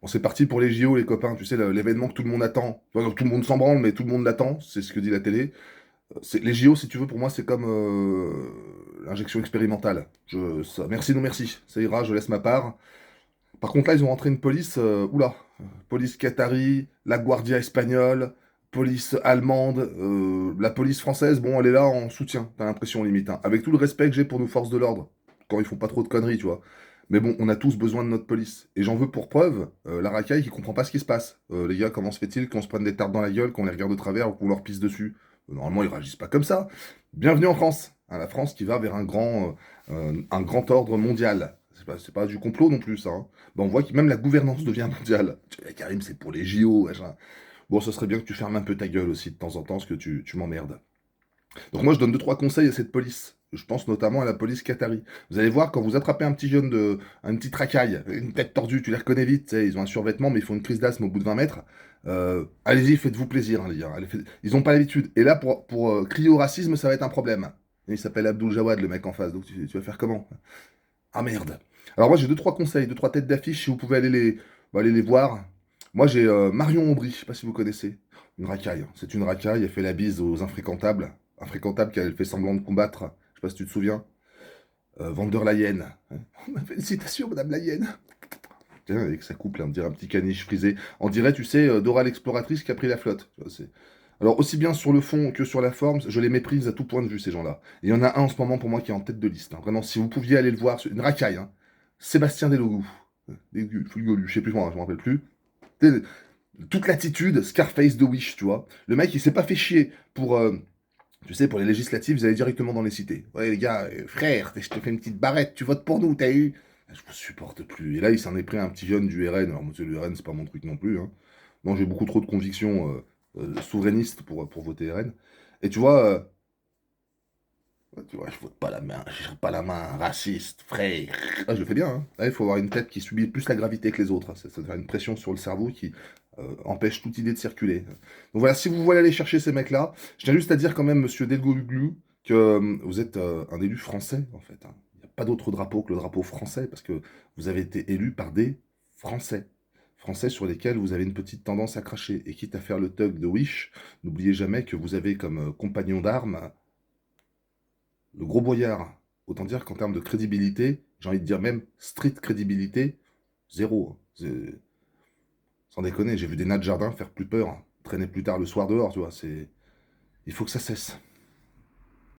Bon, c'est parti pour les JO, les copains, tu sais, l'événement que tout le monde attend. Enfin, non, tout le monde s'en branle, mais tout le monde l'attend, c'est ce que dit la télé. Les JO, si tu veux, pour moi, c'est comme l'injection expérimentale. Merci, non merci, ça ira, je laisse ma part. Par contre, là, ils ont rentré une police, oula, police qatari, la Guardia espagnole, police allemande, la police française, bon, elle est là en soutien, t'as l'impression limite, hein. Avec tout le respect que j'ai pour nos forces de l'ordre, quand ils font pas trop de conneries, tu vois. Mais bon, on a tous besoin de notre police. Et j'en veux pour preuve, la racaille qui comprend pas ce qui se passe. Les gars, comment se fait-il qu'on se prenne des tartes dans la gueule, qu'on les regarde de travers ou qu'on leur pisse dessus? Normalement, ils réagissent pas comme ça. Bienvenue en France, hein, la France qui va vers un grand ordre mondial. C'est pas du complot non plus, ça, hein. Ben, on voit que même la gouvernance devient mondiale. Karim, c'est pour les JO, machin. Bon, ce serait bien que tu fermes un peu ta gueule aussi de temps en temps, parce que tu m'emmerdes. Donc moi, je donne deux, trois conseils à cette police. Je pense notamment à la police qatari. Vous allez voir, quand vous attrapez un petit jeune un petit racaille, une tête tordue, tu les reconnais vite, tu sais, ils ont un survêtement, mais ils font une crise d'asthme au bout de 20 mètres. Allez-y, faites-vous plaisir, hein, les gars. Ils n'ont pas l'habitude. Et là, pour crier au racisme, ça va être un problème. Il s'appelle Abdul Jawad, le mec en face. Donc tu vas faire comment? Ah merde. Alors moi j'ai deux trois conseils, deux trois têtes d'affiche si vous pouvez aller les voir. Moi j'ai Marion Aubry, je sais pas si vous connaissez. Une racaille, hein. C'est une racaille, elle fait la bise aux infréquentables. Infréquentables qu'elle fait semblant de combattre. Je sais pas si tu te souviens. Van der Leyen. Félicitations Madame Leyen. Tiens, avec sa couple, hein, on dirait un petit caniche frisé. On dirait, tu sais, Dora l'exploratrice qui a pris la flotte. Tu vois, alors aussi bien sur le fond que sur la forme, je les méprise à tout point de vue ces gens-là. Et il y en a un en ce moment pour moi qui est en tête de liste, hein. Vraiment, si vous pouviez aller le voir, une racaille, hein. Sébastien Delogu. Fulgolu, je sais plus comment, je me rappelle plus. Tu sais, toute l'attitude, Scarface de Wish, tu vois. Le mec, il s'est pas fait chier pour, tu sais, pour les législatives, ils allaient directement dans les cités. Ouais, les gars, frère, je te fais une petite barrette, tu votes pour nous, t'as eu. Je vous supporte plus. Et là, il s'en est pris un petit jeune du RN. Alors, monsieur, le RN, c'est pas mon truc non plus, hein. Non, j'ai beaucoup trop de convictions souverainistes pour voter RN. Et tu vois, je vote pas la main, je tire pas la main, raciste, frère. Ah, je le fais bien, hein. Là, il faut avoir une tête qui subit plus la gravité que les autres, hein. Ça fait une pression sur le cerveau qui empêche toute idée de circuler. Donc voilà, si vous voulez aller chercher ces mecs-là, je tiens juste à dire quand même, monsieur Delgoglu, que vous êtes un élu français, en fait, hein. Il n'y a pas d'autre drapeau que le drapeau français, parce que vous avez été élu par des Français. Français sur lesquels vous avez une petite tendance à cracher. Et quitte à faire le thug de Wish, n'oubliez jamais que vous avez comme compagnon d'armes le gros boyard. Autant dire qu'en termes de crédibilité, j'ai envie de dire même street crédibilité, zéro, hein. Sans déconner, j'ai vu des nattes de jardin faire plus peur, hein. Traîner plus tard le soir dehors, tu vois. Il faut que ça cesse.